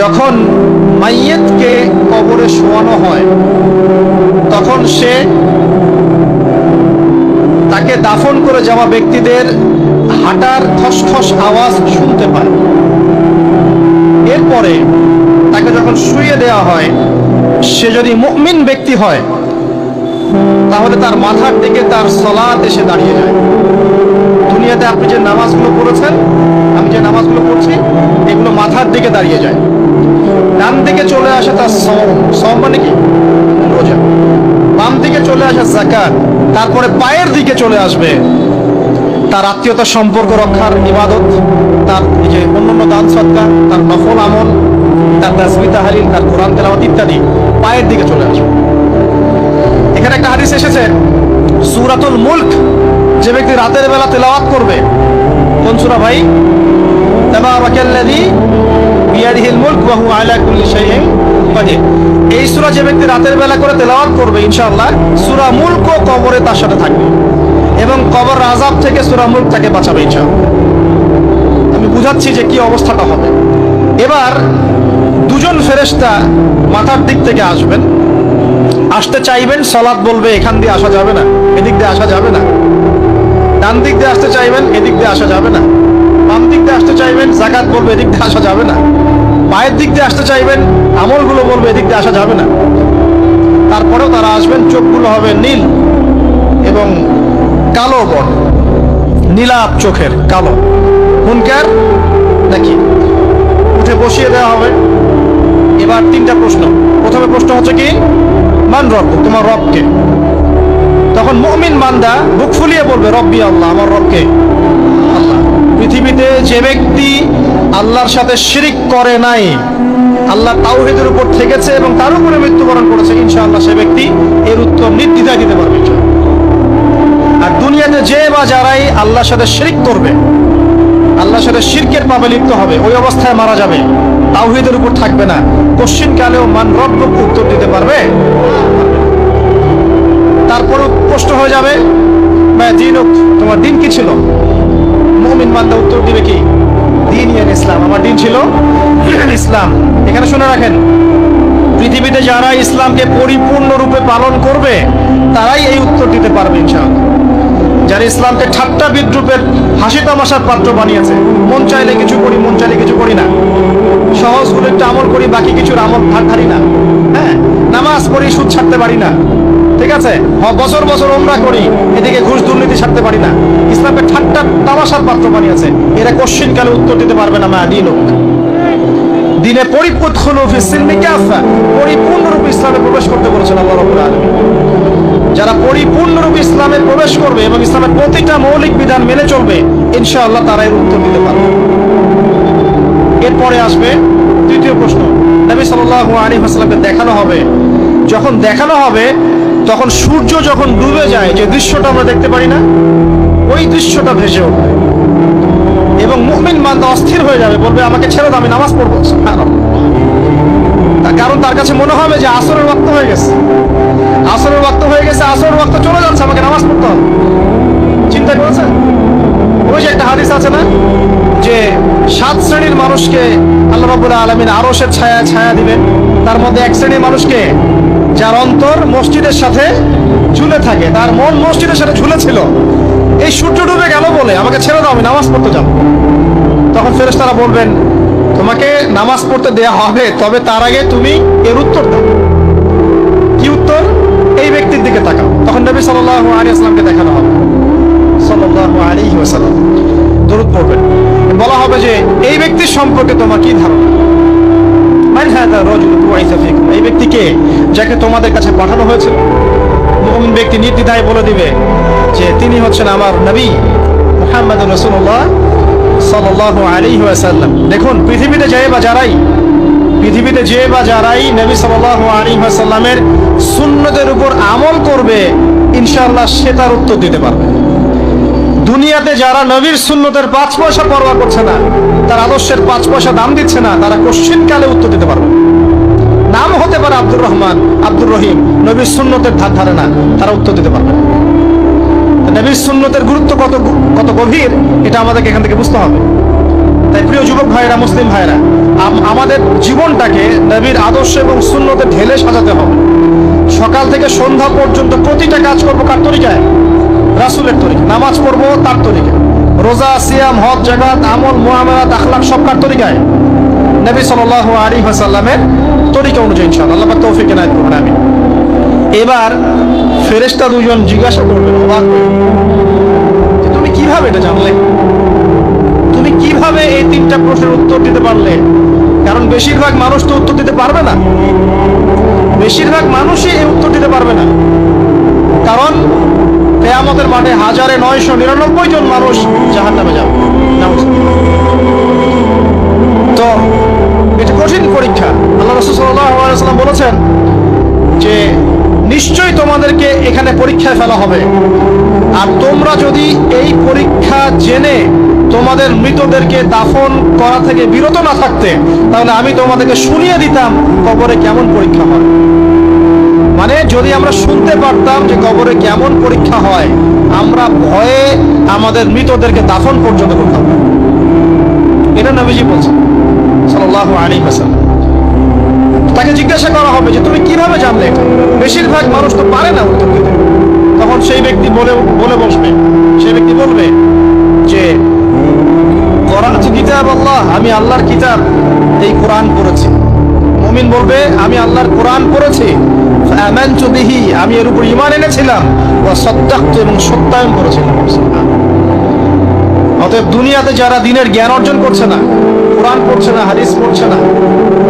যখন মাইয়েতকে কবরে শোয়ানো হয় তখন সে তাকে দাফন করে যাওয়া ব্যক্তিদের হাঁটার খসখস আওয়াজ শুনতে পায়। এরপরে তাকে যখন শুইয়ে দেওয়া হয়, সে যদি মুমিন ব্যক্তি হয় তাহলে তার মাথার দিকে তার সালাত এসে দাঁড়িয়ে যায়। দুনিয়াতে আপনি যে নামাজগুলো পড়েছেন, আমি যে নামাজগুলো পড়ছি, এগুলো মাথার দিকে দাঁড়িয়ে যায়। ডান দিকে চলে আসে তার সওম মানে কি? রোজা। বাম দিকে চলে আসে যাকাত। তারপরে পায়ের দিকে চলে আসবে তার আত্মীয়তার সম্পর্ক রক্ষার ইবাদত, তার যে অন্যান্য দান সদকা, তার নফল আমল, তার তাসবিহ তাহলিল, তার কোরআন তেলাওয়াত ইত্যাদি পায়ের দিকে চলে আসবে। এখানে একটা হাদিস এসেছে, সূরাতুল মুলক যে ব্যক্তি রাতের বেলা তেলাওয়াত করবে, কোন সূরা ভাই? তাবারাকাল্লাযী বিয়াদিহিল মুলক ওয়া হুয়া আলা কুল্লি শাইইন কাদির। এই সূরা যে ব্যক্তি রাতের বেলা করে তেলাওয়াত করবে, ইনশাআল্লাহ সূরা মুলক কবরে তার সাথে থাকবে এবং কবর আযাব থেকে সূরা মুলক তাকে বাঁচাবে ইনশাআল্লাহ। আমি বুঝাচ্ছি যে কি অবস্থাটা হবে। এবার দুজন ফেরেশতা মাথার দিক থেকে আসবেন, আসতে চাইবেন, সালাত বলবে এখান দিয়ে আসা যাবে না, এদিক দিয়ে আসা যাবে না। ডান দিক দিয়ে আসতে চাইবেন, এদিক দিয়ে আসা যাবে না। বাম দিক দিয়ে আসতে চাইবেন, যাকাত বলবে এদিক দিয়ে আসা যাবে না। পায়ের দিক দিয়ে আসতে চাইবেন, আমলগুলো বলবে এদিক দিয়ে আসা যাবে না। তারপরেও তারা আসবেন, চোখগুলো হবে নীল এবং কালো বর্ণ, নীলাভ চোখের, কালো। মুনকার নাকি? উঠে বসিয়ে দেওয়া হবে। এবার তিনটা প্রশ্ন। প্রথমে প্রশ্ন হচ্ছে কি, মান রব, তোমার রবকে? তখন মুমিন বান্দা বুক ফুলিয়ে বলবে রব্বি আল্লাহ, আমার রবকে আল্লাহ। পৃথিবীতে যে ব্যক্তি আল্লাহর সাথে শিরিক করে নাই, আল্লাহ তাওহীদের উপর থেকেছে এবং তার উপরে মৃত্যুবরণ করেছে, ইনশাআল্লাহ সে ব্যক্তি এর উত্তর নির্দ্বিধায় দিতে পারবে। আর দুনিয়াতে যে বা যারাই আল্লাহর সাথে শিরিক করবে, আল্লাহর সাথে শিরকের পাপে লিপ্ত হবে, ওই অবস্থায় মারা যাবে, তাওহীদের উপর থাকবে না, কোশ্চিন কালেও মান রব্বুক উত্তর দিতে পারবে। তারপরও প্রশ্ন হয়ে যাবে মা দীনুক, তোমার দিন কি ছিল? মুমিন বান্দা উত্তর দিবে কি? দীন ইসলাম, আমার দিন ছিল ইসলাম। এখানে শুনে রাখেন, পৃথিবীতে যারা ইসলামকে পরিপূর্ণরূপে পালন করবে তারাই এই উত্তর দিতে পারবে ইনশাআল্লাহ। যারা ইসলামকে ঠাট্টা বিদ্রুপের হাসি তামাশার পাত্র বানিয়েছে, মন চাইলে কিছু করি, মন চাইলে কিছু করি না, সহজগুলো একটু আমল করি, বাকি কিছুর আমল ধারি না, হ্যাঁ, নামাজ পড়ি, সুদ ছাড়তে পারি না, ঠিক আছে, বছর বছর ওমরা করি, এদিকে ঘুষ দুর্নীতি ছাড়তে পারি না, ইসলামকে ঠাট্টা তামাশার পাত্র বানিয়েছে, এরা কোশ্চিন কালে উত্তর দিতে পারবে না মা দীনুক। দিনে পরিপূর্ণরূপে ইসলামে প্রবেশ করতে বলেছেন আল্লাহ রাব্বুল আলামিন। যারা পরিপূর্ণরূপে ইসলামে প্রবেশ করবে এবং ইসলামের প্রতিটা মৌলিক বিধান মেনে চলবে, ইনশাআল্লাহ তারা এর উত্তর দিতে পারবে। এরপরে আসবে তৃতীয় প্রশ্ন। নবী সাল্লাল্লাহু আলাইহি ওয়াসাল্লামকে দেখানো হবে। যখন দেখানো হবে তখন সূর্য যখন ডুবে যায়, যে দৃশ্যটা আমরা দেখতে পারি না, ওই দৃশ্যটা ভেসে উঠবে এবং মুমিন বান্দা অস্থির হয়ে যাবে, বলবে আমাকে ছেড়ে দাও, আমি নামাজ পড়বো। তার কারণ তার কাছে মনে হবে যে আসরের ওয়াক্ত হয়ে গেছে, আসরের ওয়াক্ত হয়ে গেছে, আসরের ওয়াক্ত চলে যাচ্ছে, আমাকে নামাজ পড়তে হবে। চিন্তা করেছেন? ওই যে একটা হাদিস আছে না, যে 7 শ্রেণীর মানুষকে আল্লাহ রাব্বুল আলামিন আরশের ছায়া দিবেন। তার মধ্যে এক শ্রেণীর মানুষকে, যার অন্তর মসজিদের সাথে ঝুলে থাকে, তার মন মসজিদের সাথে ঝুলে ছিল, এই সূর্য ডুবে গেল বলে আমাকে ছেড়ে দাও, আমি নামাজ পড়তে যাব। তখন ফেরেশতারা বলবেন তোমাকে নামাজ পড়তে দেয়া হবে, তবে তার আগে তুমি এর উত্তর দাও। কি উত্তর? এই ব্যক্তির দিকে তাকাও। তখন নবী সাল্লাল্লাহু আলাইহি ওয়াসাল্লামকে দেখানো হবে, সাল্লাল্লাহু আলাইহি ওয়াসাল্লাম দরুদ পড়বেন। বলা হবে যে এই ব্যক্তির সম্পর্কে তোমার কি ধারণা? মান হাযা রাজুলু বুইসা ফিকুম, এই ব্যক্তিকে যাকে তোমাদের কাছে পাঠানো হয়েছিল। মুমিন ব্যক্তি নির্দ্বিধায় বলে দিবে যে তিনি হচ্ছেন আমার নবী মুহাম্মদুর রাসূলুল্লাহ সাল্লাল্লাহু আলাইহি ওয়াসাল্লাম। দেখুন, পৃথিবীতে যে বা যারাই নবী সাল্লাল্লাহু আলাইহি ওয়াসাল্লামের সুন্নতের উপর আমল করবে, ইনশাআল্লাহ সে তার উত্তর দিতে পারবে। দুনিয়াতে যারা নবীর সুন্নতের 5 পয়সা পরোয়া করছে না, তার আদর্শের 5 পয়সা দাম দিচ্ছে না, তারা কোশ্চিন কালে উত্তর দিতে পারবে। নাম হতে পারে আব্দুর রহমান, আব্দুর রহিম, নবীর সুন্নতের ধার ধারে না, তারা উত্তর দিতে পারবে। নবীর সুন্নতের গুরুত্ব কত গভীর, এটা আমাদেরকে এখান থেকে বুঝতে হবে। তাই প্রিয় যুবক ভাইরা, মুসলিম ভাইরা, আমাদের জীবনটাকে নবীর আদর্শ এবং সুন্নতে ঢেলে সাজাতে হবে। সকাল থেকে সন্ধ্যা পর্যন্ত প্রতিটা কাজ করবো কার তরিকায়? রাসূলের তরিকা। নামাজ পড়বো তার তরিকায়, রোজা, সিয়াম, হজ, জাকাত, আমল, মুআমালাত, আখলাক সব কার তরিকায়? নবী সাল্লাল্লাহু আলাইহি ওয়াসাল্লামের তরিকা অনুযায়ী ইনশাআল্লাহ। আল্লাহ পাক তৌফিক এনায়েত করুন, আমিন। এবার ফেরেশতা দুজন জিজ্ঞাসা করবেন, অবাক হয়ে, যে তুমি কিভাবে এটা জানলে? তুমি কিভাবে এই তিনটা প্রশ্নের উত্তর দিতে পারলে? কারণ বেশিরভাগ মানুষ তো উত্তর দিতে পারবে না, বেশিরভাগ মানুষই এই উত্তর দিতে পারবে না। কারণ কিয়ামতের মাঠে 1999 জন মানুষ জাহান্নামে যাবে। তো এটা কঠিন পরীক্ষা। আল্লাহ রাসূল সাল্লাল্লাহু আলাইহি ওয়াসাল্লাম বলেছেন যে নিশ্চয়ই তোমাদেরকে এখানে পরীক্ষায় ফেলা হবে, আর তোমরা যদি এই পরীক্ষা জেনে তোমাদের মৃতদেরকে দাফন করা থেকে বিরত না থাকতে, তাহলে আমি তোমাদেরকে শুনিয়ে দিতাম কবরে কেমন পরীক্ষা হয়। মানে যদি আমরা শুনতে পারতাম যে কবরে কেমন পরীক্ষা হয়, আমরা ভয়ে আমাদের মৃতদেরকে দাফন পর্যন্ত করতাম। এটা নবীজি বলছেন সাল্লাল্লাহু আলাইহি ওয়াসাল্লাম। তাকে জিজ্ঞাসা করা হবে যে তুমি কিভাবে জানলে এটা? বেশিরভাগ মানুষ তো পারে না উত্তর দিতে। তখন সেই ব্যক্তি বলে বসবে, সেই ব্যক্তি বলবে যে করাতু কিতাব আল্লাহ, আমি আল্লাহর কিতাব এই কোরআন পড়েছি। মুমিন বলবে আমি আল্লাহর কোরআন পড়েছি, আমানতু বিহি, আমি এর উপর ঈমান এনেছিলাম, ওয়া সাদ্দাকতু, এবং সত্যায়ন করেছিলাম। অতএব দুনিয়াতে যারা দ্বীনের জ্ঞান অর্জন করছে না, কোরআন পড়ছে না, হাদিস পড়ছে না,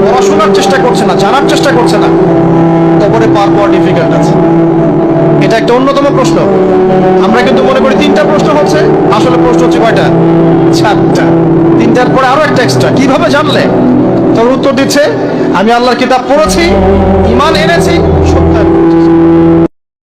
পড়াশোনার চেষ্টা করছে না, জানার চেষ্টা করছে না, কবরে পার পাওয়া ডিফিকাল্ট আছে। এটা একটা অন্যতম প্রশ্ন। আমরা কিন্তু মনে করি তিনটা প্রশ্ন হচ্ছে, আসলে প্রশ্ন হচ্ছে কয়টা? 4টা। তিনটার পরে আরো একটা এক্সট্রা। কিভাবে জানলে? তোর উত্তর দিচ্ছে আমি আল্লাহর কিতাব পড়েছি, ঈমান এনেছি,